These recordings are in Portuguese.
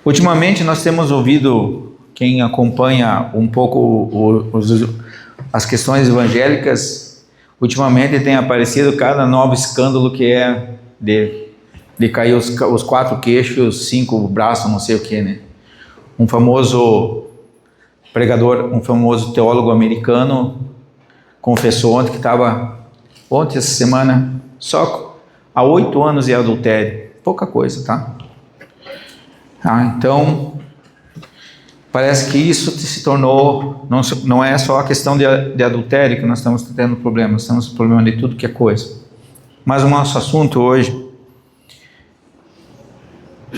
Ultimamente nós temos ouvido, quem acompanha um pouco as questões evangélicas, ultimamente tem aparecido cada novo escândalo que é de cair os 4 queixos, 5 braços, não sei o que, né? Um famoso pregador, um famoso teólogo americano confessou ontem que estava, essa semana, só há 8 anos de adultério. Pouca coisa, tá? Então, parece que isso se tornou, não é só a questão de adultério que nós estamos tendo problema, nós temos problema de tudo que é coisa. Mas o nosso assunto hoje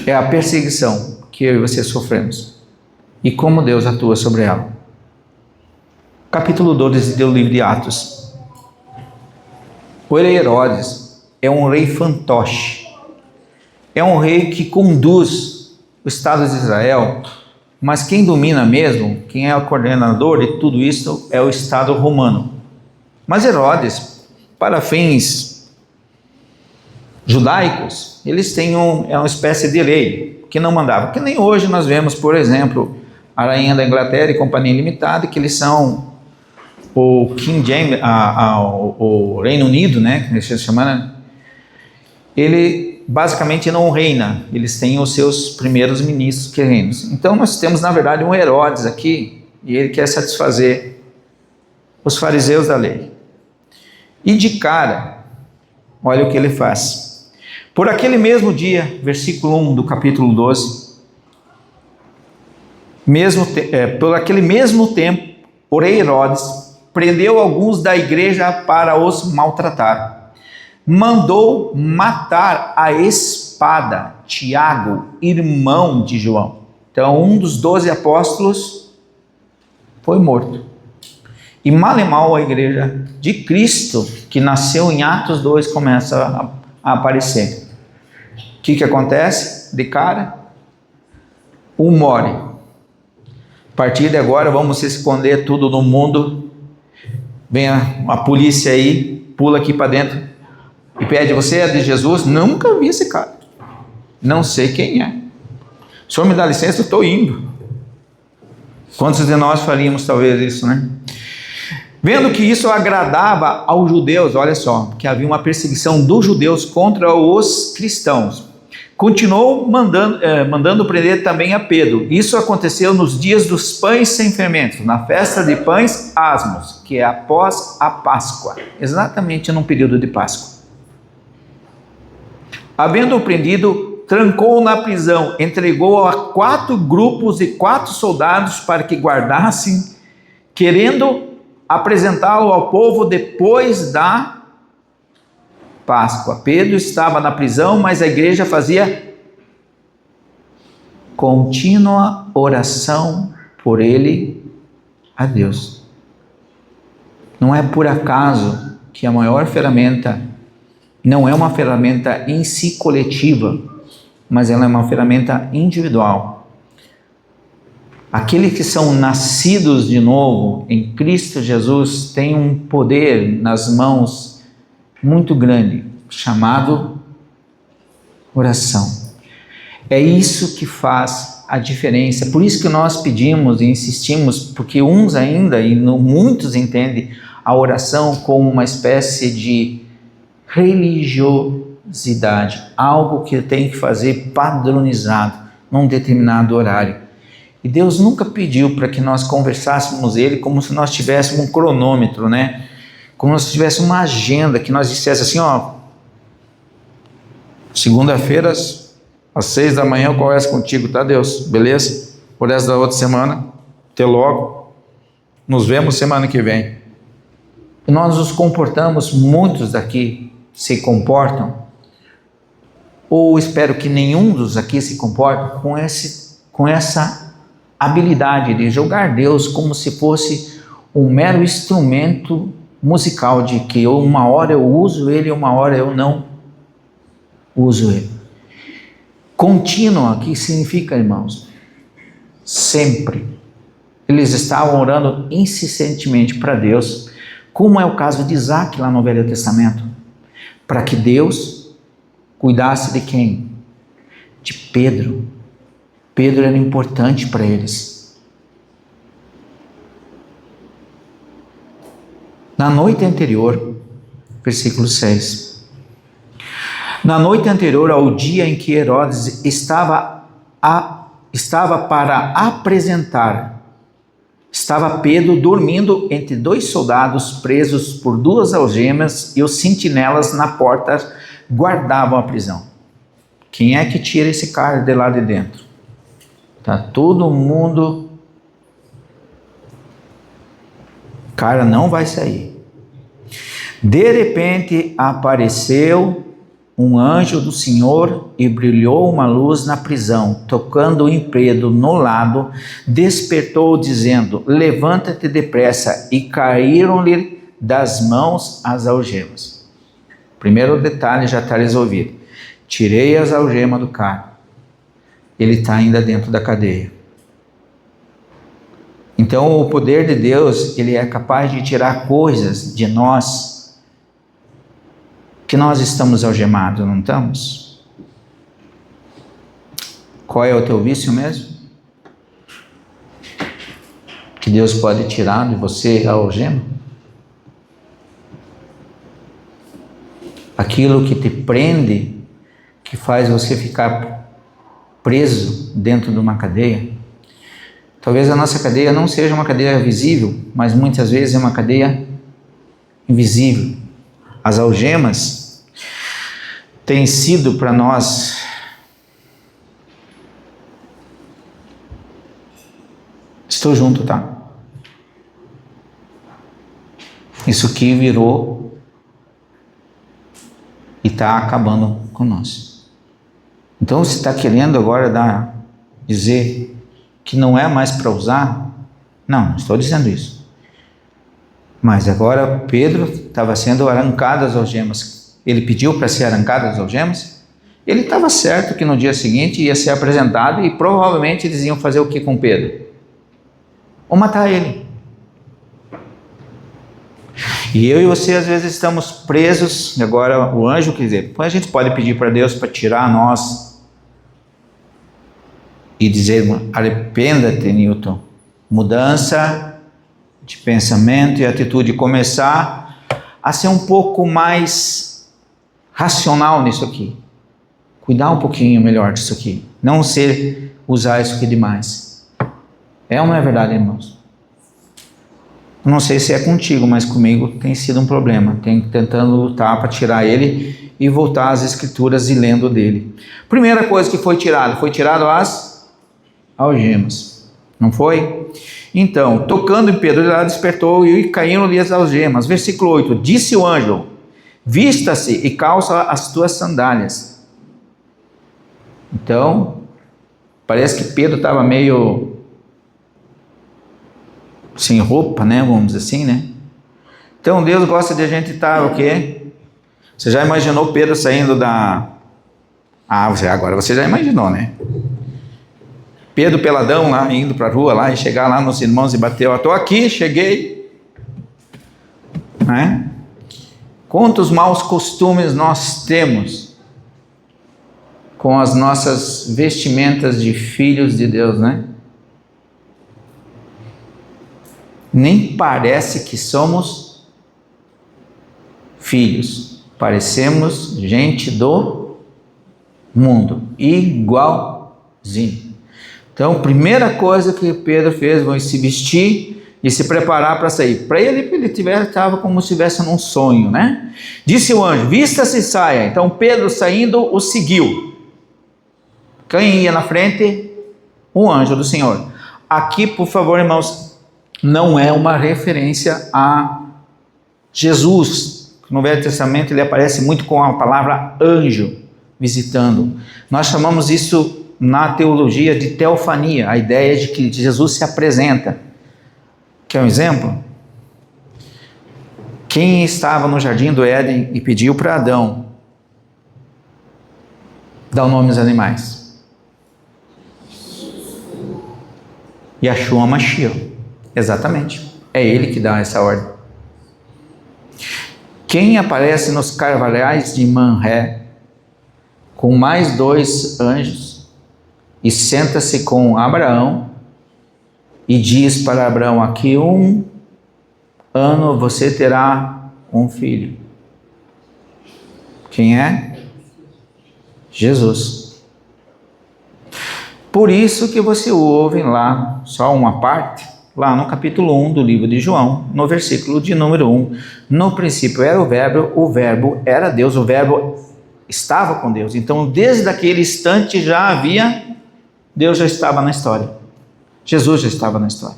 é a perseguição que eu e você sofremos e como Deus atua sobre ela. Capítulo 12 do livro de Atos. O rei Herodes é um rei fantoche, é um rei que conduz o Estado de Israel, mas quem domina mesmo, quem é o coordenador de tudo isso é o Estado romano. Mas Herodes, para fins judaicos, eles têm uma espécie de lei que não mandava, que nem hoje nós vemos, por exemplo, a Rainha da Inglaterra e Companhia Limitada, que eles são o King James, o Reino Unido, né, que eles chamam, ele basicamente não reina, eles têm os seus primeiros ministros que reinam. Então nós temos na verdade um Herodes aqui, e ele quer satisfazer os fariseus da lei. E de cara, olha o que ele faz. Por aquele mesmo dia, versículo 1 do capítulo 12, por aquele mesmo tempo, o rei Herodes prendeu alguns da igreja para os maltratar. Mandou matar a espada Tiago, irmão de João. Então, um dos 12 apóstolos foi morto. E mal e mal a igreja de Cristo, que nasceu em Atos 2, começa a aparecer. O que acontece? De cara, um morre. A partir de agora, vamos se esconder tudo no mundo. Vem a polícia aí, pula aqui para dentro e pede: você é de Jesus? Nunca vi esse cara, não sei quem é, o senhor me dá licença, eu estou indo. Quantos de nós faríamos talvez isso, né? Vendo que isso agradava aos judeus, olha só, que havia uma perseguição dos judeus contra os cristãos, continuou mandando prender também a Pedro. Isso aconteceu nos dias dos pães sem fermentos, na festa de pães asmos, que é após a Páscoa, exatamente num período de Páscoa. Havendo-o prendido, trancou-o na prisão, entregou-o a 4 grupos e 4 soldados para que guardassem, querendo apresentá-lo ao povo depois da Páscoa. Pedro estava na prisão, mas a igreja fazia contínua oração por ele a Deus. Não é por acaso que a maior ferramenta não é uma ferramenta em si coletiva, mas ela é uma ferramenta individual. Aqueles que são nascidos de novo em Cristo Jesus têm um poder nas mãos muito grande, chamado oração. É isso que faz a diferença. Por isso que nós pedimos e insistimos, porque uns ainda, e muitos entendem a oração como uma espécie de religiosidade, algo que tem que fazer padronizado num determinado horário. E Deus nunca pediu para que nós conversássemos ele como se nós tivéssemos um cronômetro, né? Como se tivéssemos uma agenda, que nós dissesse assim, ó, segunda-feira às 6 da manhã eu converso contigo, tá, Deus? Beleza? Por essa da outra semana, até logo, nos vemos semana que vem. E nós nos comportamos, muitos daqui se comportam, ou espero que nenhum dos aqui se comporte com essa habilidade de julgar Deus como se fosse um mero instrumento musical, de que uma hora eu uso ele, uma hora eu não uso ele. Contínua, que significa, irmãos? Sempre. Eles estavam orando insistentemente para Deus, como é o caso de Isaac lá no Velho Testamento, para que Deus cuidasse de quem? De Pedro. Pedro era importante para eles. Na noite anterior, versículo 6. Na noite anterior ao dia em que Herodes estava para apresentar, estava Pedro dormindo entre 2 soldados presos por 2 algemas, e os sentinelas na porta guardavam a prisão. Quem é que tira esse cara de lá de dentro? Tá todo mundo. O cara não vai sair. De repente apareceu um anjo do Senhor e brilhou uma luz na prisão, tocando o Pedro no lado, despertou dizendo: levanta-te depressa, e caíram-lhe das mãos as algemas. Primeiro detalhe já está resolvido. Tirei as algemas do cara. Ele está ainda dentro da cadeia. Então o poder de Deus, ele é capaz de tirar coisas de nós que nós estamos algemados, não estamos? Qual é o teu vício mesmo? Que Deus pode tirar de você a algema? Aquilo que te prende, que faz você ficar preso dentro de uma cadeia. Talvez a nossa cadeia não seja uma cadeia visível, mas muitas vezes é uma cadeia invisível. As algemas têm sido para nós estou junto, tá? Isso aqui virou e está acabando com nós. Então você está querendo agora dizer que não é mais para usar? Não estou dizendo isso. Mas agora Pedro estava sendo arrancado as algemas. Ele pediu para ser arrancado as algemas. Ele estava certo que no dia seguinte ia ser apresentado e provavelmente eles iam fazer o que com Pedro? Ou matar ele. E eu e você às vezes estamos presos. E agora o anjo, quer dizer, a gente pode pedir para Deus para tirar nós e dizer: arrependa-te, Newton. Mudança de pensamento e atitude, começar a ser um pouco mais racional nisso aqui, cuidar um pouquinho melhor disso aqui, não usar isso aqui demais. É ou não é verdade, irmãos? Não sei se é contigo, mas comigo tem sido um problema. Tenho tentando lutar para tirar ele e voltar às escrituras e lendo dele. Primeira coisa que foi tirado as algemas, não foi? Então, tocando em Pedro, ele despertou e caíram-lhe as algemas. Versículo 8, disse o anjo: vista-se e calça as tuas sandálias. Então, parece que Pedro estava meio sem roupa, né? Vamos dizer assim, né? Então, Deus gosta de a gente estar o quê? Você já imaginou Pedro saindo da... agora você já imaginou, né? Pedro peladão lá, indo para a rua lá e chegar lá nos irmãos e bater: estou aqui, cheguei. Né? Quantos maus costumes nós temos com as nossas vestimentas de filhos de Deus, né? Nem parece que somos filhos, parecemos gente do mundo, igualzinho. Então, primeira coisa que Pedro fez, foi se vestir e se preparar para sair. Para ele estava como se estivesse num sonho, né? Disse o anjo: vista-se e saia. Então Pedro, saindo, o seguiu. Quem ia na frente? O anjo do Senhor. Aqui, por favor, irmãos, não é uma referência a Jesus. No Velho Testamento ele aparece muito com a palavra anjo, visitando. Nós chamamos isso na teologia de teofania, a ideia de que Jesus se apresenta. Quer um exemplo? Quem estava no jardim do Éden e pediu para Adão dar o nome aos animais? Yeshua Mashiach. Exatamente. É ele que dá essa ordem. Quem aparece nos carvalhais de Manré com mais 2 anjos e senta-se com Abraão e diz para Abraão: aqui 1 ano você terá um filho. Quem é? Jesus. Por isso que você ouve lá, só uma parte, lá no capítulo 1 do livro de João, no versículo de número 1, no princípio era o verbo era Deus, o verbo estava com Deus. Então, desde aquele instante Deus já estava na história. Jesus já estava na história.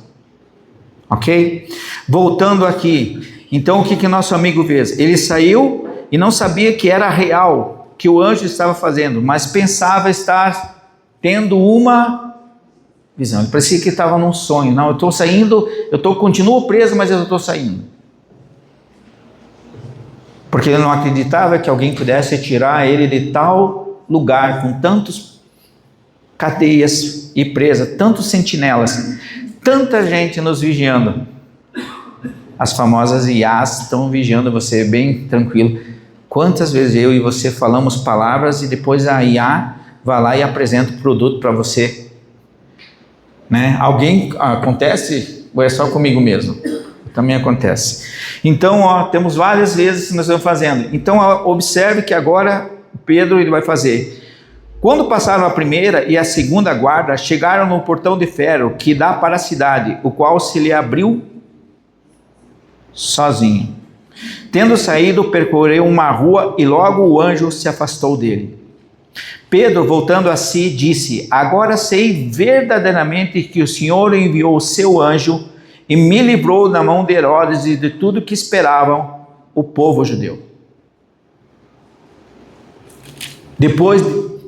Ok? Voltando aqui, então o que nosso amigo fez? Ele saiu e não sabia que era real, que o anjo estava fazendo, mas pensava estar tendo uma visão. Ele parecia que estava num sonho. Não, eu estou saindo, continuo preso, mas eu estou saindo. Porque ele não acreditava que alguém pudesse tirar ele de tal lugar, com tantas cadeias e presa, tantos sentinelas, tanta gente nos vigiando. As famosas IAs estão vigiando você bem tranquilo. Quantas vezes eu e você falamos palavras e depois a IA vai lá e apresenta o produto para você, né? Alguém acontece ou é só comigo mesmo? Também acontece. Então, temos várias vezes que nós estamos fazendo. Então, observe que agora Pedro ele vai fazer. Quando passaram a primeira e a segunda guarda, chegaram no portão de ferro que dá para a cidade, o qual se lhe abriu sozinho. Tendo saído, percorreu uma rua e logo o anjo se afastou dele. Pedro, voltando a si, disse: agora sei verdadeiramente que o Senhor enviou o seu anjo e me livrou da mão de Herodes e de tudo que esperavam o povo judeu. Depois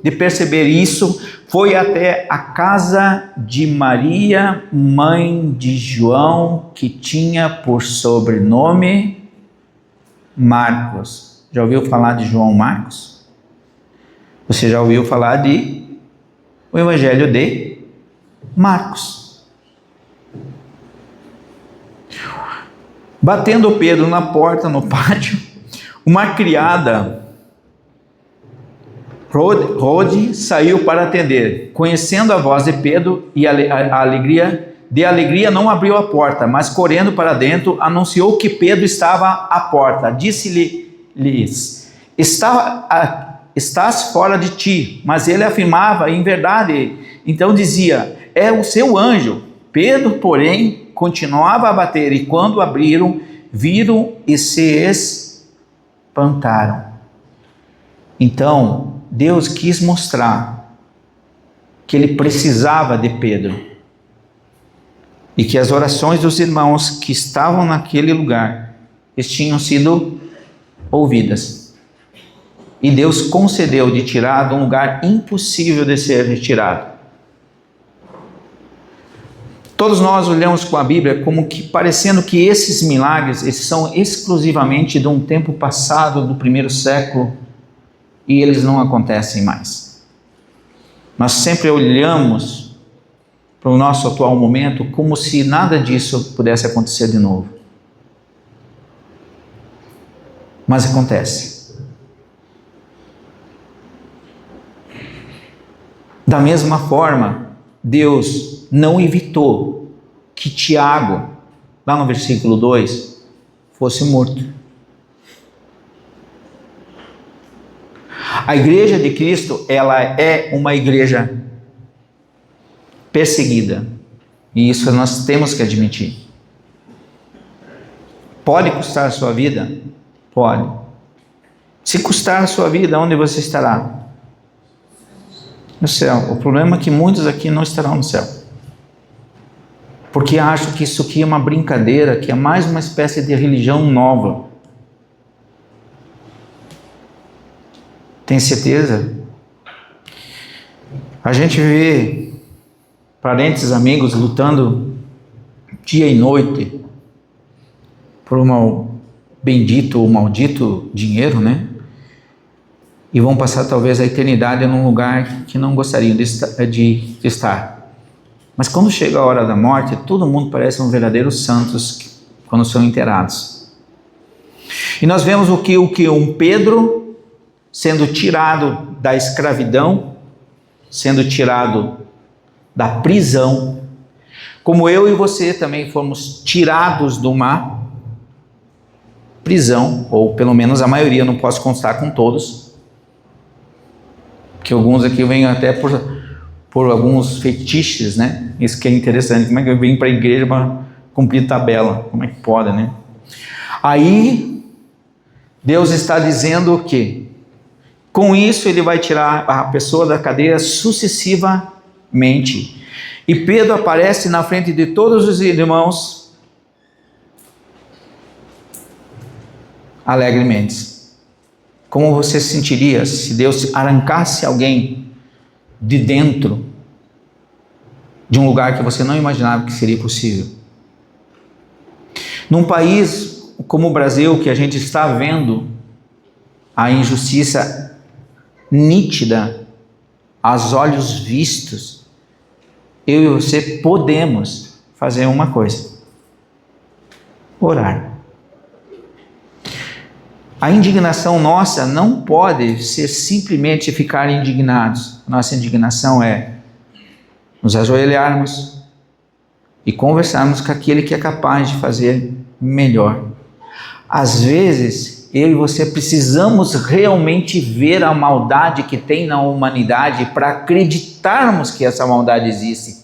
de perceber isso, foi até a casa de Maria, mãe de João, que tinha por sobrenome Marcos. Já ouviu falar de João Marcos? Você já ouviu falar o Evangelho de Marcos. Batendo Pedro na porta, no pátio, uma criada, Rode, saiu para atender. Conhecendo a voz de Pedro e a alegria, não abriu a porta, mas correndo para dentro, anunciou que Pedro estava à porta. Disse-lhes: estás fora de ti. Mas ele afirmava em verdade. Então dizia: é o seu anjo. Pedro, porém, continuava a bater, e quando abriram, viram e se espantaram. Então, Deus quis mostrar que ele precisava de Pedro, e que as orações dos irmãos que estavam naquele lugar tinham sido ouvidas. E Deus concedeu de tirar de um lugar impossível de ser retirado. Todos nós olhamos com a Bíblia como que parecendo que esses milagres são exclusivamente de um tempo passado, do primeiro século, e eles não acontecem mais. Nós sempre olhamos para o nosso atual momento como se nada disso pudesse acontecer de novo. Mas acontece. Da mesma forma, Deus não evitou que Tiago, lá no versículo 2, fosse morto. A igreja de Cristo, ela é uma igreja perseguida. E isso nós temos que admitir. Pode custar a sua vida? Pode. Se custar a sua vida, onde você estará? No céu. O problema é que muitos aqui não estarão no céu. Porque acham que isso aqui é uma brincadeira, que é mais uma espécie de religião nova. Tem certeza? A gente vê parentes, amigos lutando dia e noite por um bendito ou maldito dinheiro, né? E vão passar talvez a eternidade num lugar que não gostariam de estar. Mas quando chega a hora da morte, todo mundo parece um verdadeiro santos quando são enterrados. E nós vemos o que um Pedro sendo tirado da escravidão, sendo tirado da prisão, como eu e você também fomos tirados de uma prisão, ou pelo menos a maioria, não posso constar com todos, que alguns aqui vêm até por alguns fetiches, né? Isso que é interessante, como é que eu venho para a igreja para cumprir tabela, como é que pode, né? Aí, Deus está dizendo que, com isso, Ele vai tirar a pessoa da cadeia sucessivamente, e Pedro aparece na frente de todos os irmãos, alegremente. Como você se sentiria se Deus arrancasse alguém de dentro de um lugar que você não imaginava que seria possível? Num país como o Brasil, que a gente está vendo a injustiça nítida, aos olhos vistos, eu e você podemos fazer uma coisa: orar. A indignação nossa não pode ser simplesmente ficar indignados. Nossa indignação é nos ajoelharmos e conversarmos com aquele que é capaz de fazer melhor. Às vezes, eu e você precisamos realmente ver a maldade que tem na humanidade para acreditarmos que essa maldade existe.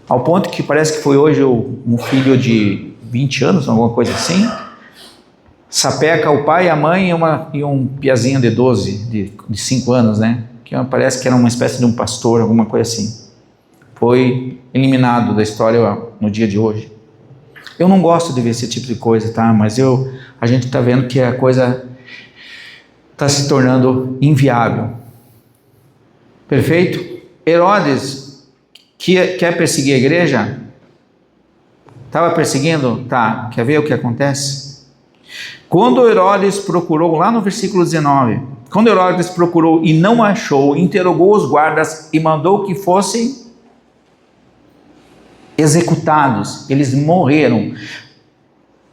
Ao ponto que parece que foi hoje um filho de 20 anos, alguma coisa assim, sapeca o pai, a mãe e um piazinho de 12, de 5 anos, né? Que parece que era uma espécie de um pastor, alguma coisa assim. Foi eliminado da história no dia de hoje. Eu não gosto de ver esse tipo de coisa, tá? Mas a gente está vendo que a coisa está se tornando inviável. Perfeito? Herodes, que quer perseguir a igreja, estava perseguindo? Tá. Quer ver o que acontece? Quando Herodes procurou, lá no versículo 19, quando Herodes procurou e não achou, interrogou os guardas e mandou que fossem executados. Eles morreram.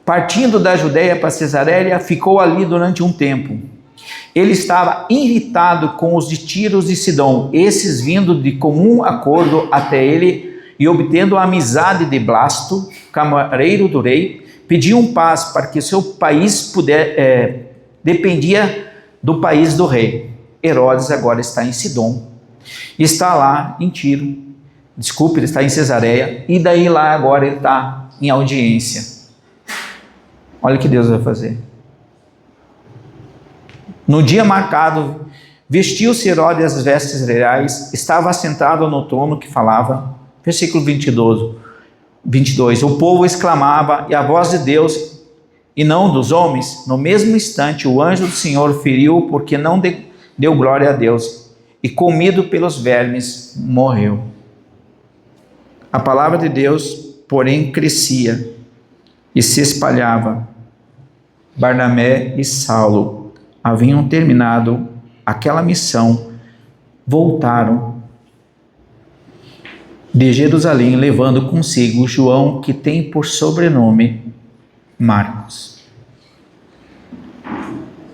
Partindo da Judéia para Cesareia, ficou ali durante um tempo. Ele estava irritado com os de Tiro e Sidom, esses vindo de comum acordo até ele e obtendo a amizade de Blasto, camareiro do rei, pediam paz para que seu país dependia do país do rei. Herodes agora está em Sidom, está lá em Tiro, ele está em Cesareia, e daí lá agora ele está em audiência. Olha o que Deus vai fazer. No dia marcado, vestiu-se Herodes as vestes reais, estava assentado no trono que falava, versículo 22, o povo exclamava, e a voz de Deus, e não dos homens, no mesmo instante o anjo do Senhor feriu, porque não deu glória a Deus, e comido pelos vermes, morreu. A palavra de Deus, porém, crescia e se espalhava. Barnabé e Saulo haviam terminado aquela missão, voltaram de Jerusalém, levando consigo João, que tem por sobrenome Marcos.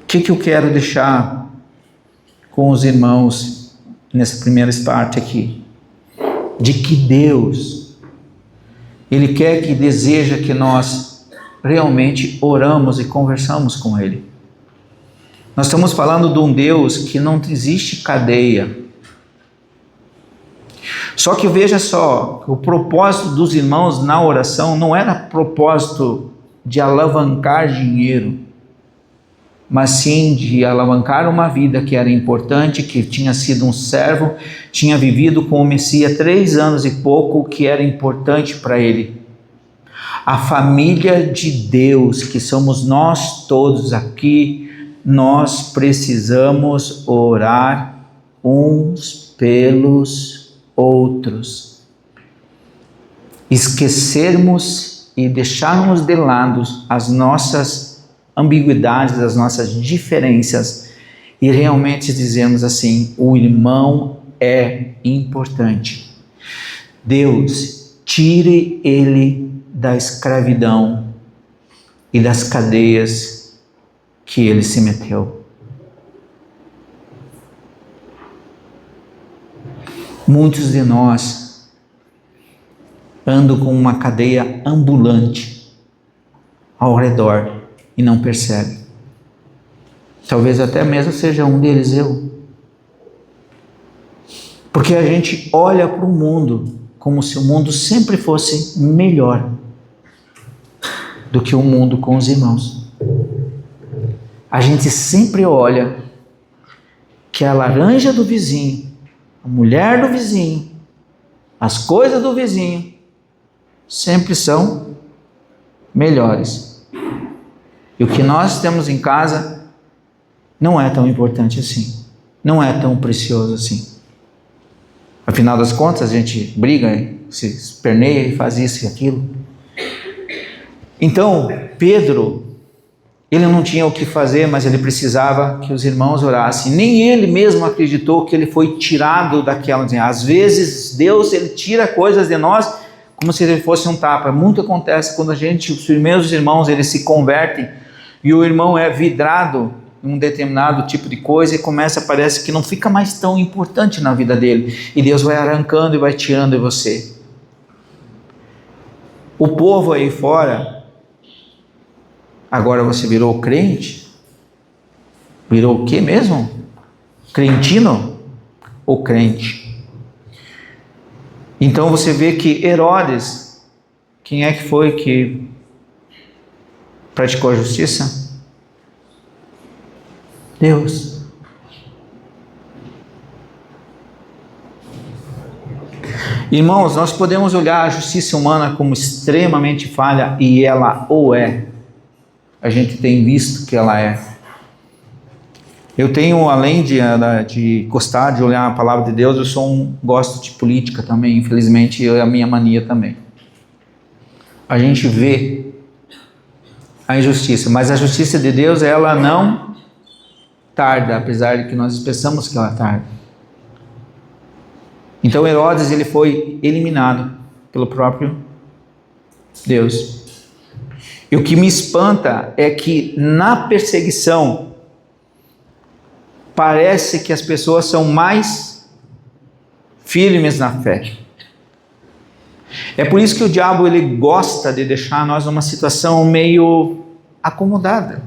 O que eu quero deixar com os irmãos nessa primeira parte aqui? De que Deus, Ele quer que deseja que nós realmente oramos e conversamos com Ele. Nós estamos falando de um Deus que não existe cadeia. Só que veja só, o propósito dos irmãos na oração não era propósito de alavancar dinheiro, mas sim de alavancar uma vida que era importante, que tinha sido um servo, tinha vivido com o Messias 3 anos e pouco, que era importante para ele. A família de Deus, que somos nós todos aqui, nós precisamos orar uns pelos outros, esquecermos e deixarmos de lado as nossas ambiguidades, as nossas diferenças e realmente dizermos assim: o irmão é importante. Deus, tire ele da escravidão e das cadeias que ele se meteu. Muitos de nós andam com uma cadeia ambulante ao redor e não percebem. Talvez até mesmo seja um deles eu. Porque a gente olha para o mundo como se o mundo sempre fosse melhor do que o mundo com os irmãos. A gente sempre olha que a laranja do vizinho, a mulher do vizinho, as coisas do vizinho, sempre são melhores. E o que nós temos em casa não é tão importante assim, não é tão precioso assim. Afinal das contas, a gente briga, se esperneia e faz isso e aquilo. Então, Pedro, ele não tinha o que fazer, mas ele precisava que os irmãos orassem. Nem ele mesmo acreditou que ele foi tirado daquela. Às vezes, Deus, ele tira coisas de nós como se ele fosse um tapa. Muito acontece quando os primeiros irmãos, eles se convertem e o irmão é vidrado em um determinado tipo de coisa e parece que não fica mais tão importante na vida dele. E Deus vai arrancando e vai tirando de você. O povo aí fora, agora você virou crente? Virou o quê mesmo? Crentino ou crente? Então você vê que Herodes, quem é que foi que praticou a justiça? Deus. Irmãos, nós podemos olhar a justiça humana como extremamente falha, e ela o é. A gente tem visto que ela é. Eu tenho, além de gostar de olhar a palavra de Deus, gosto de política também, infelizmente é a minha mania também. A gente vê a injustiça, mas a justiça de Deus, ela não tarda, apesar de que nós pensamos que ela tarda. Então Herodes, ele foi eliminado pelo próprio Deus. E o que me espanta é que na perseguição parece que as pessoas são mais firmes na fé. É por isso que o diabo, ele gosta de deixar nós numa situação meio acomodada.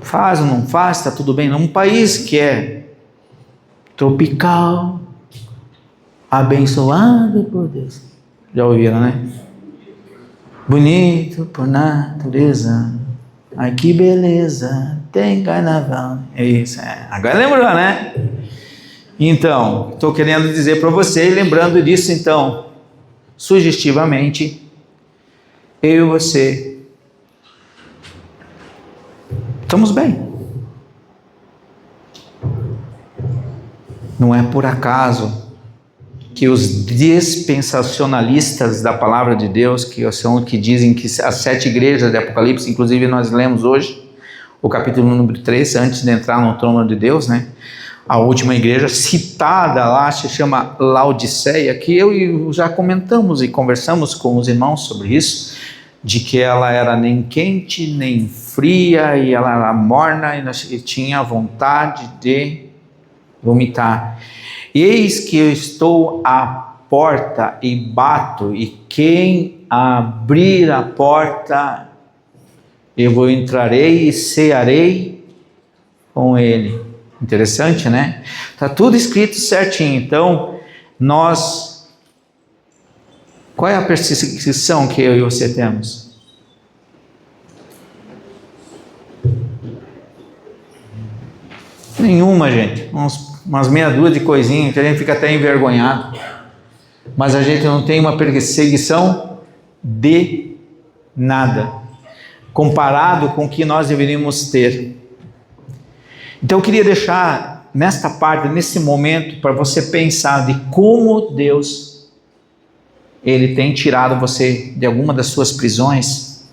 Faz ou não faz, está tudo bem. Num país que é tropical, abençoado por Deus. Já ouviram, né? Bonito por natureza. Ai, que beleza, tem carnaval. É isso, agora lembrou, né? Então, estou querendo dizer para você, lembrando disso, então, sugestivamente, eu e você estamos bem. Não é por acaso que os dispensacionalistas da palavra de Deus, que dizem que as 7 igrejas de Apocalipse, inclusive nós lemos hoje, o capítulo número 3, antes de entrar no trono de Deus, né? A última igreja citada lá se chama Laodiceia, que eu e o já comentamos e conversamos com os irmãos sobre isso, de que ela era nem quente, nem fria, e ela era morna e tinha vontade de vomitar. Eis que eu estou à porta e bato, e quem abrir a porta, eu entrarei e cearei com ele. Interessante, né? Está tudo escrito certinho. Então, qual é a perseguição que eu e você temos? Nenhuma, gente. Umas meia dúzia de coisinhas que a gente fica até envergonhado. Mas a gente não tem uma perseguição de nada, comparado com o que nós deveríamos ter. Então eu queria deixar nesta parte, nesse momento, para você pensar de como Deus, Ele tem tirado você de alguma das suas prisões.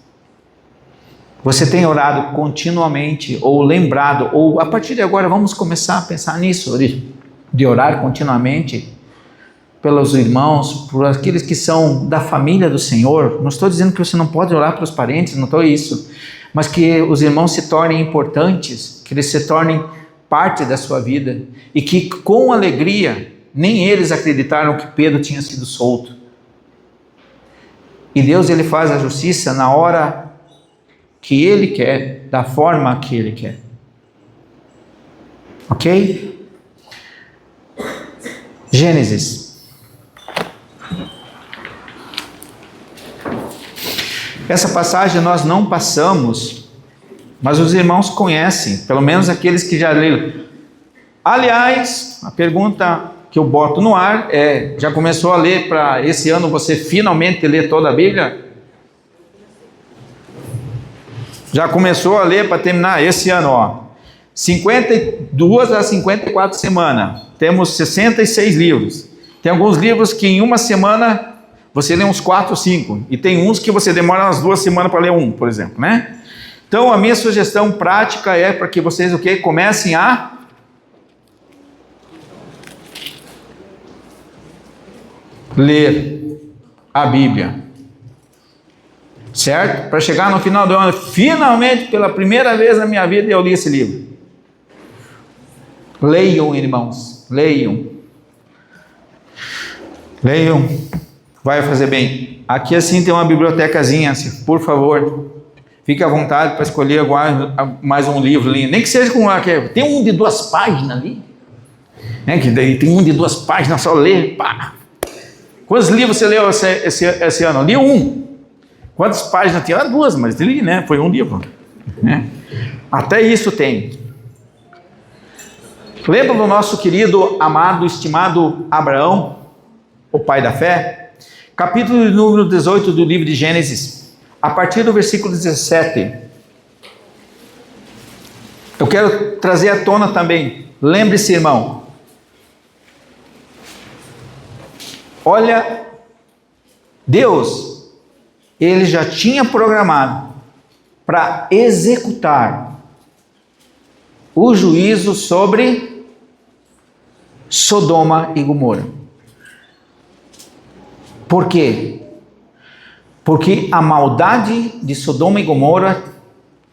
Você tem orado continuamente, ou lembrado, ou a partir de agora vamos começar a pensar nisso, de orar continuamente pelos irmãos, por aqueles que são da família do Senhor. Não estou dizendo que você não pode orar pelos parentes, não estou isso, mas que os irmãos se tornem importantes, que eles se tornem parte da sua vida, e que com alegria nem eles acreditaram que Pedro tinha sido solto. E Deus, ele faz a justiça na hora que ele quer, da forma que ele quer. Ok? Gênesis. Essa passagem nós não passamos, mas os irmãos conhecem, pelo menos aqueles que já leram. Aliás, a pergunta que eu boto no ar é: já começou a ler para esse ano você finalmente ler toda a Bíblia? Já começou a ler para terminar esse ano, ó. 52 a 54 semanas. Temos 66 livros. Tem alguns livros que em uma semana você lê uns 4 ou 5. E tem uns que você demora umas 2 semanas para ler um, por exemplo, né? Então a minha sugestão prática é para que vocês comecem a ler a Bíblia. Certo? Para chegar no final do ano, finalmente, pela primeira vez na minha vida, eu li esse livro. Leiam, irmãos, leiam. Leiam, vai fazer bem. Aqui assim tem uma bibliotecazinha, por favor, fique à vontade para escolher mais um livro ali. Nem que seja com tem um de 2 páginas ali, né? Que daí tem um de 2 páginas, só ler, pá. Quantos livros você leu esse ano? Eu li um. Quantas páginas tinha? 2, mas li, né? Foi um livro, né? Até isso tem. Lembra do nosso querido, amado, estimado Abraão, o pai da fé? Capítulo número 18 do livro de Gênesis, a partir do versículo 17. Eu quero trazer à tona também. Lembre-se, irmão. Olha, Deus, ele já tinha programado para executar o juízo sobre Sodoma e Gomorra. Por quê? Porque a maldade de Sodoma e Gomorra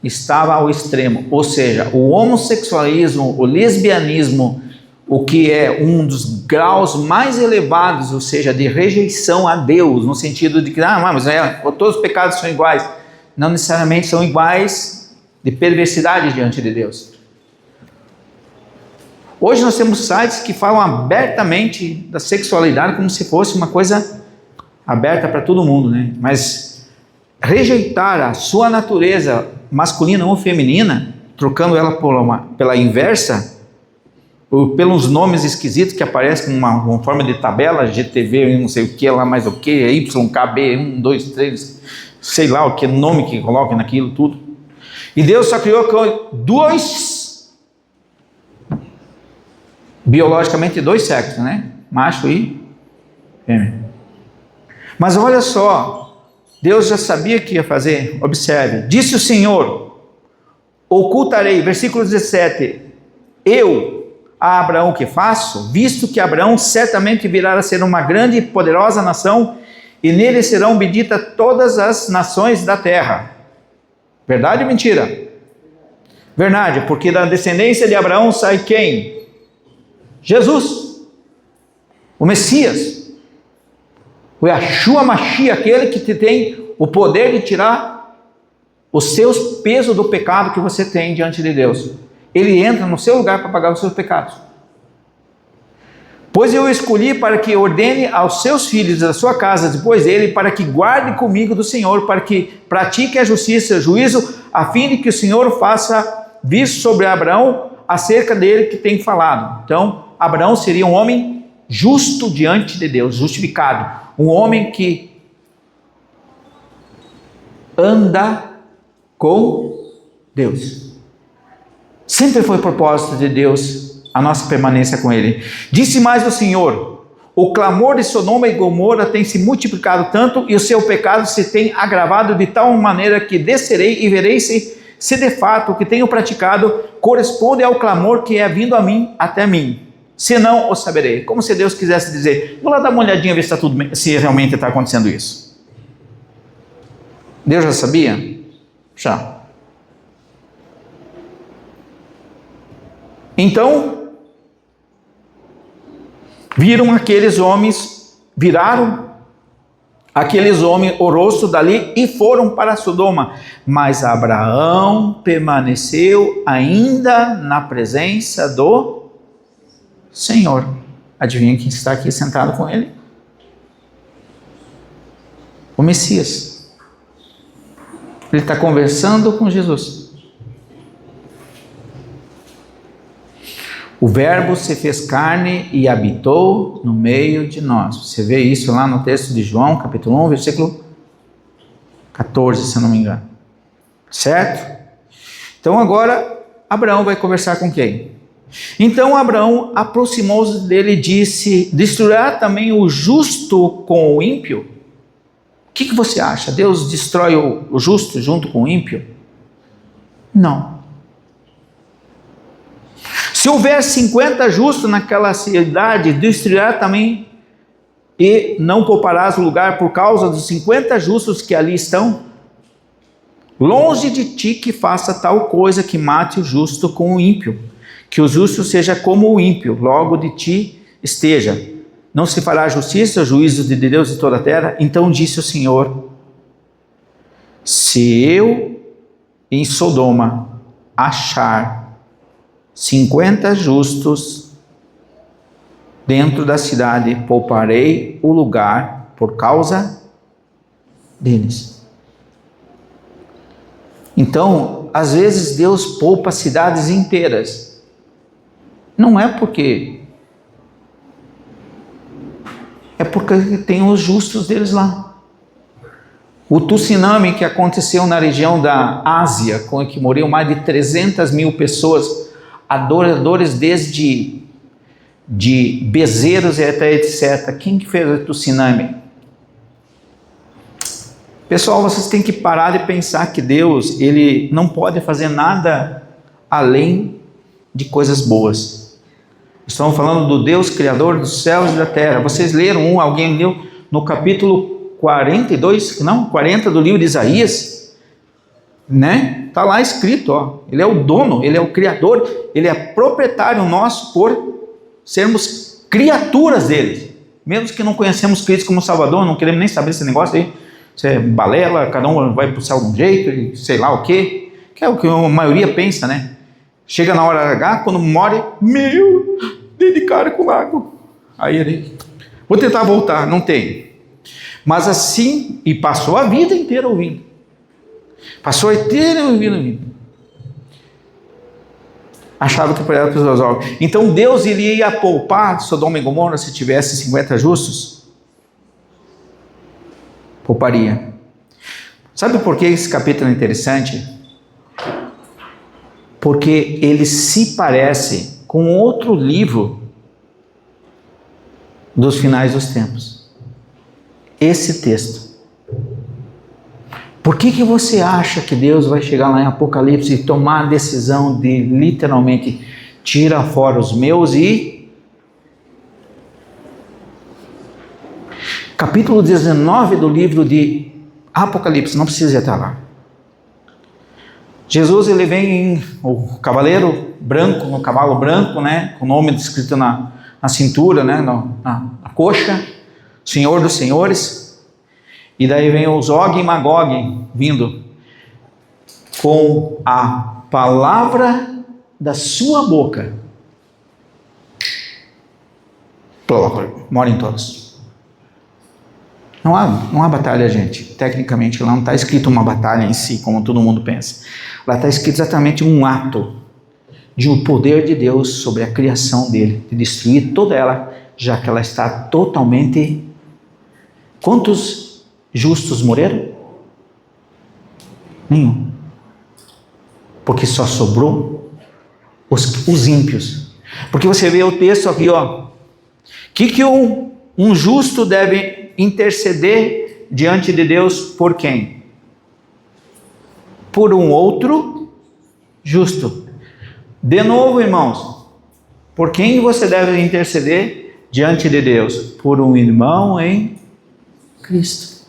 estava ao extremo, ou seja, o homossexualismo, o lesbianismo, o que é um dos graus mais elevados, ou seja, de rejeição a Deus, no sentido de que, mas todos os pecados são iguais. Não necessariamente são iguais de perversidade diante de Deus. Hoje nós temos sites que falam abertamente da sexualidade como se fosse uma coisa aberta para todo mundo, né? Mas rejeitar a sua natureza masculina ou feminina, trocando ela pela inversa, ou pelos nomes esquisitos que aparecem com uma forma de tabela, GTV, não sei o que lá, mais o que, YKB, 1, 2, 3, sei lá o que nome que coloquem naquilo tudo. E Deus só criou biologicamente 2 sexos, né? Macho e fêmea. Mas olha só, Deus já sabia o que ia fazer. Observe, disse o Senhor: ocultarei, versículo 17, eu a Abraão o que faço, visto que Abraão certamente virá a ser uma grande e poderosa nação, e nele serão benditas todas as nações da terra. Verdade ou mentira? Verdade, porque da descendência de Abraão sai quem? Jesus, o Messias, o Yahshua Mashiach, aquele que tem o poder de tirar os seus pesos do pecado que você tem diante de Deus. Ele entra no seu lugar para pagar os seus pecados. Pois eu escolhi para que ordene aos seus filhos da sua casa depois dele, para que guarde comigo do Senhor, para que pratique a justiça e o juízo, a fim de que o Senhor faça vir sobre Abraão acerca dele que tem falado. Então, Abraão seria um homem justo diante de Deus, justificado. Um homem que anda com Deus. Sempre foi propósito de Deus a nossa permanência com Ele. Disse mais o Senhor: o clamor de Sodoma e Gomorra tem se multiplicado tanto, e o seu pecado se tem agravado de tal maneira que descerei e verei se de fato o que tenho praticado corresponde ao clamor que é vindo a mim até mim. Se não, o saberei. Como se Deus quisesse dizer: vou lá dar uma olhadinha, ver se, se realmente está acontecendo isso. Deus já sabia? Já. Então, viraram aqueles homens o rosto dali e foram para Sodoma. Mas Abraão permaneceu ainda na presença do Senhor. Adivinha quem está aqui sentado com ele? O Messias. Ele está conversando com Jesus. O Verbo se fez carne e habitou no meio de nós. Você vê isso lá no texto de João, capítulo 1, versículo 14, se eu não me engano. Certo? Então agora, Abraão vai conversar com quem? Então Abraão aproximou-se dele e disse: destruirá também o justo com o ímpio? O que você acha? Deus destrói o justo junto com o ímpio? Não. Se houver 50 justos naquela cidade, destruirá também e não pouparás o lugar por causa dos 50 justos que ali estão? Longe de ti que faça tal coisa que mate o justo com o ímpio, que o justo seja como o ímpio, logo de ti esteja. Não se fará justiça, juízo de Deus de toda a terra? Então disse o Senhor: se eu em Sodoma achar 50 justos dentro da cidade, pouparei o lugar por causa deles. Então, às vezes Deus poupa cidades inteiras. Não é porque tem os justos deles lá. O tsunami que aconteceu na região da Ásia, com que morreram mais de 300 mil pessoas, adoradores desde de bezerros e até etc. Quem que fez o tsunami? Pessoal, vocês têm que parar de pensar que Deus, Ele não pode fazer nada além de coisas boas. Estamos falando do Deus Criador dos céus e da terra. Vocês leram alguém leu no capítulo 40 do livro de Isaías, né? Está lá escrito, ó, Ele é o dono, Ele é o Criador, Ele é proprietário nosso por sermos criaturas dele. Mesmo que não conhecemos Cristo como Salvador, não queremos nem saber desse negócio aí, isso é balela, cada um vai para o céu de um jeito, sei lá o quê, que é o que a maioria pensa, né? Chega na hora H, quando morre, dei de cara com o lago. Aí ele, vou tentar voltar, não tem. Mas assim, e passou a vida inteira ouvindo. Passou a inteira ouvindo. Achava que era para os olhos. Então Deus iria poupar Sodoma e Gomorra se tivesse 50 justos? Pouparia. Sabe por que esse capítulo é interessante? Porque ele se parece com outro livro dos finais dos tempos. Esse texto. Por que você acha que Deus vai chegar lá em Apocalipse e tomar a decisão de literalmente tirar fora os meus e... Capítulo 19 do livro de Apocalipse, não precisa estar lá. Jesus, ele vem em o cavaleiro branco, no cavalo branco, né, com o nome escrito na cintura, né, na coxa, Senhor dos Senhores. E daí vem o Gog e Magog vindo com a palavra da sua boca. Morem todos. Não há batalha, gente. Tecnicamente lá não está escrito uma batalha em si, como todo mundo pensa. Lá está escrito exatamente um ato de um poder de Deus sobre a criação dele, de destruir toda ela, já que ela está totalmente... Quantos justos morreram? Nenhum. Porque só sobrou os ímpios. Porque você vê o texto aqui, ó. Que um justo deve interceder diante de Deus por quem? Por um outro justo. De novo, irmãos, por quem você deve interceder diante de Deus? Por um irmão em Cristo.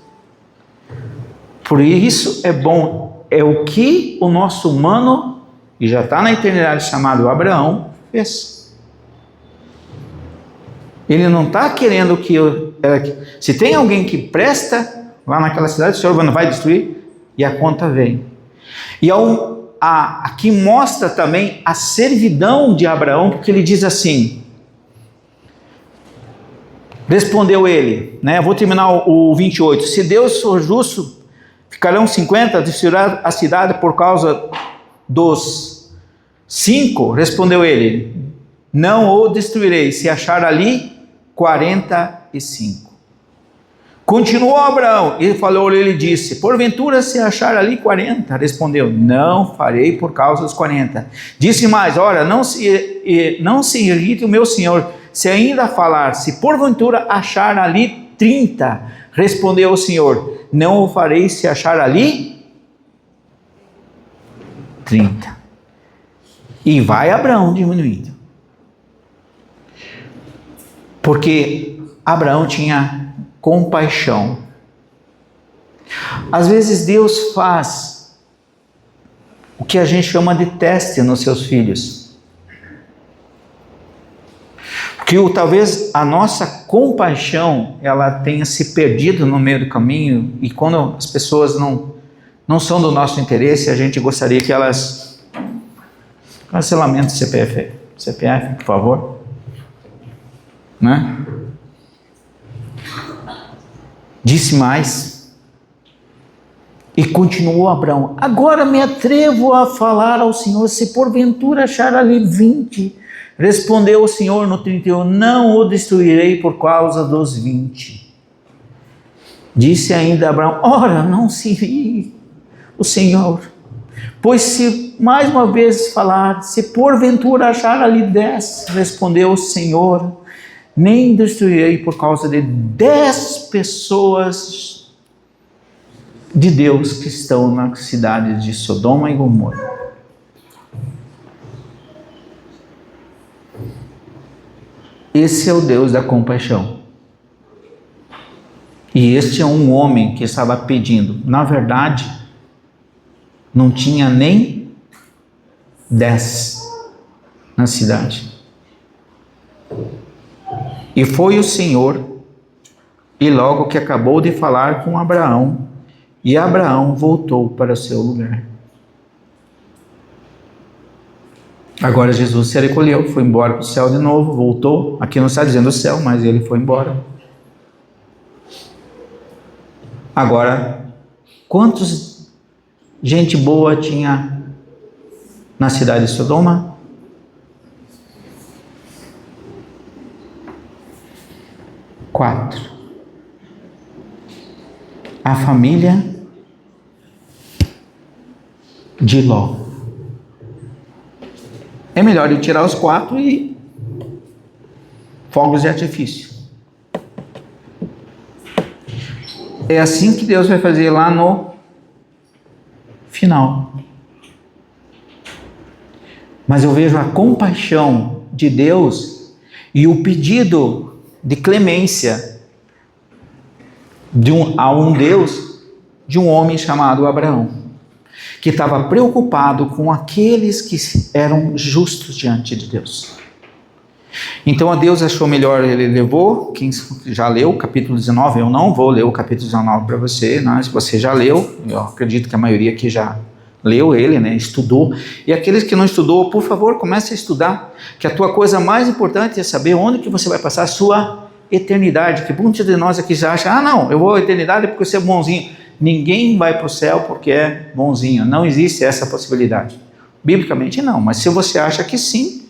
Por isso é bom, é o que o nosso humano, e já está na eternidade chamado Abraão, fez. Ele não está querendo que se tem alguém que presta lá naquela cidade, o Senhor não vai destruir, e a conta vem. E aqui mostra também a servidão de Abraão, porque ele diz assim, respondeu ele, vou terminar o 28, se Deus for justo, ficarão 50, destruirá a cidade por causa dos 5, respondeu ele, não o destruirei, se achar ali 45. Continuou Abraão, ele disse, porventura se achar ali 40, respondeu, não farei por causa dos 40. Disse mais, ora, não se irrite o meu senhor, se ainda falar, se porventura achar ali 30, respondeu o Senhor, não o farei se achar ali 30. E vai Abraão diminuindo. Porque Abraão tinha compaixão. Às vezes Deus faz o que a gente chama de teste nos seus filhos. Que talvez a nossa compaixão ela tenha se perdido no meio do caminho, e quando as pessoas não são do nosso interesse, a gente gostaria que elas... Cancelamento do CPF, por favor. Disse mais, e continuou Abraão, agora me atrevo a falar ao Senhor, se porventura achar ali 20, respondeu o Senhor no 31, não o destruirei por causa dos 20. Disse ainda Abraão, ora, não se ri o Senhor, pois se mais uma vez falar, se porventura achar ali 10, respondeu o Senhor, nem destruirei por causa de 10 pessoas de Deus que estão na cidade de Sodoma e Gomorra. Esse é o Deus da compaixão. E este é um homem que estava pedindo. Na verdade, não tinha nem 10 na cidade. E foi o Senhor, e logo que acabou de falar com Abraão, e Abraão voltou para o seu lugar. Agora Jesus se recolheu, foi embora para o céu de novo, voltou. Aqui não está dizendo o céu, mas ele foi embora. Agora, quantos gente boa tinha na cidade de Sodoma? 4. A família de Ló. É melhor ele tirar os 4 e fogos de artifício. É assim que Deus vai fazer lá no final. Mas eu vejo a compaixão de Deus e o pedido de clemência a um Deus de um homem chamado Abraão, que estava preocupado com aqueles que eram justos diante de Deus. Então a Deus achou melhor, ele levou, quem já leu o capítulo 19, eu não vou ler o capítulo 19 para você, se você já leu, eu acredito que a maioria aqui já leu ele, estudou, e aqueles que não estudou, por favor, comece a estudar, que a tua coisa mais importante é saber onde que você vai passar a sua eternidade, que muitos de nós aqui já acham, não, eu vou à eternidade porque você é bonzinho. Ninguém vai para o céu porque é bonzinho, não existe essa possibilidade, biblicamente não, mas se você acha que sim,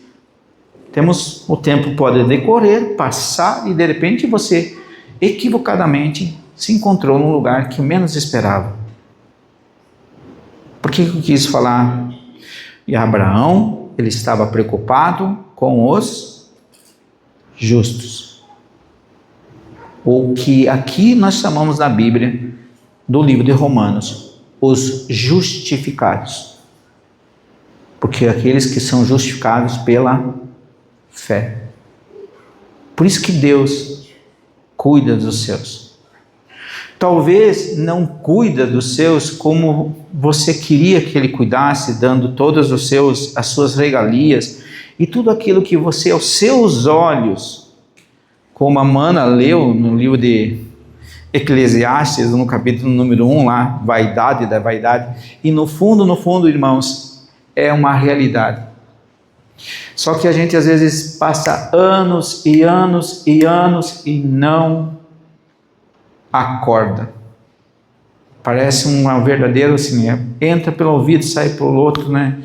o tempo pode decorrer, passar, e de repente você equivocadamente se encontrou num lugar que menos esperava. Por que eu quis falar? E Abraão, ele estava preocupado com os justos, ou que aqui nós chamamos na Bíblia, do livro de Romanos, os justificados, porque aqueles que são justificados pela fé. Por isso que Deus cuida dos seus. Talvez não cuida dos seus como você queria que ele cuidasse, dando todas as suas regalias e tudo aquilo que você, aos seus olhos, como a Mana leu no livro de Eclesiastes, no capítulo número 1 lá, vaidade da vaidade, e no fundo, irmãos, é uma realidade. Só que a gente às vezes passa anos e anos e anos e não acorda. Parece um verdadeiro assim, entra pelo ouvido, sai pelo outro, né?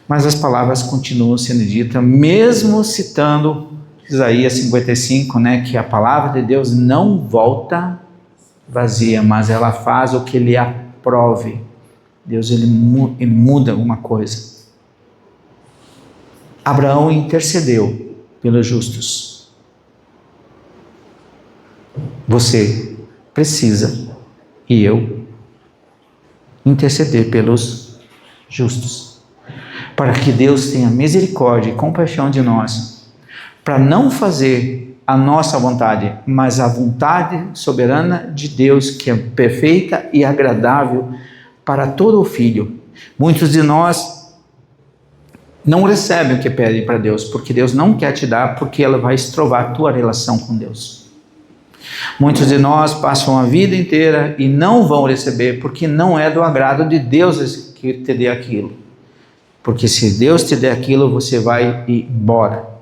Mas as palavras continuam sendo ditas, mesmo citando Isaías 55, né? Que a palavra de Deus não volta vazia, mas ela faz o que Ele aprove. Deus, ele muda alguma coisa. Abraão intercedeu pelos justos. Você precisa, e eu, interceder pelos justos, para que Deus tenha misericórdia e compaixão de nós, para não fazer a nossa vontade, mas a vontade soberana de Deus, que é perfeita e agradável para todo o filho. Muitos de nós não recebem o que pedem para Deus, porque Deus não quer te dar, porque ela vai estrovar a tua relação com Deus. Muitos de nós passam a vida inteira e não vão receber, porque não é do agrado de Deus que te dê aquilo. Porque se Deus te der aquilo, você vai embora.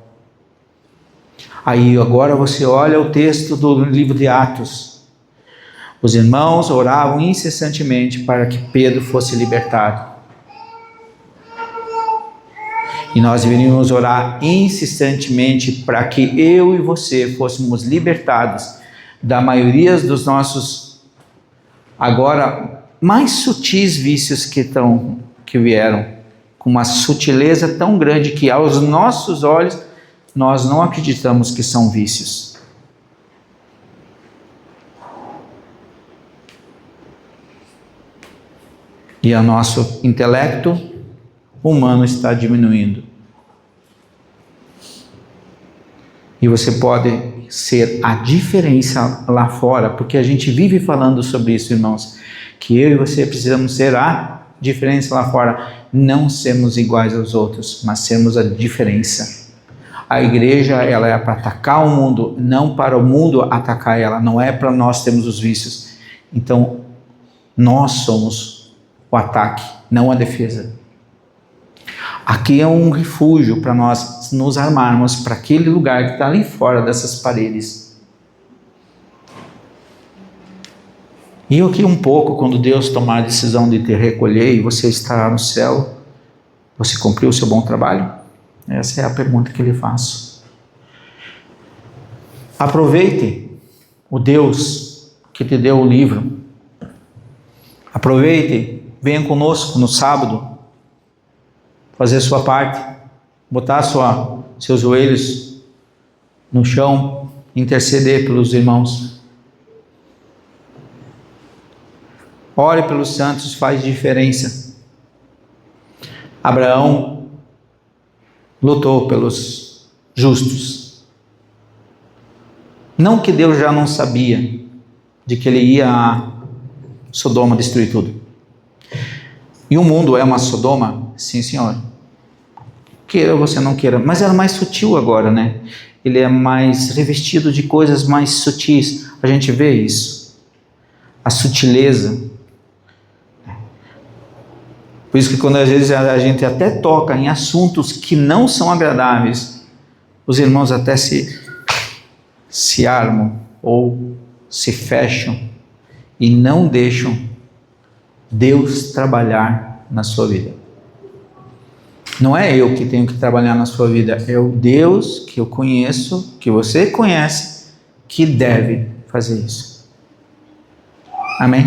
Aí agora você olha o texto do livro de Atos. Os irmãos oravam incessantemente para que Pedro fosse libertado. E nós deveríamos orar incessantemente para que eu e você fôssemos libertados da maioria dos nossos, agora, mais sutis vícios que vieram, com uma sutileza tão grande que aos nossos olhos nós não acreditamos que são vícios. E o nosso intelecto humano está diminuindo. E você pode ser a diferença lá fora, porque a gente vive falando sobre isso, irmãos, que eu e você precisamos ser a diferença lá fora, não sermos iguais aos outros, mas sermos a diferença. A igreja, ela é para atacar o mundo, não para o mundo atacar ela, não é para nós termos os vícios. Então, nós somos o ataque, não a defesa. Aqui é um refúgio para nós nos armarmos para aquele lugar que está ali fora dessas paredes. E aqui um pouco, quando Deus tomar a decisão de te recolher e você estará no céu, você cumpriu o seu bom trabalho? Essa é a pergunta que lhe faço. Aproveite o Deus que te deu o livro. Aproveite, venha conosco no sábado, fazer a sua parte, botar seus joelhos no chão, interceder pelos irmãos. Ore pelos santos, faz diferença. Abraão lutou pelos justos. Não que Deus já não sabia de que ele ia a Sodoma destruir tudo. E o mundo é uma Sodoma? Sim, senhor. Queira ou você não queira. Mas era mais sutil agora, né? Ele é mais revestido de coisas mais sutis. A gente vê isso. A sutileza. Por isso que quando às vezes a gente até toca em assuntos que não são agradáveis, os irmãos até se armam ou se fecham e não deixam Deus trabalhar na sua vida. Não é eu que tenho que trabalhar na sua vida, é o Deus que eu conheço, que você conhece, que deve fazer isso. Amém?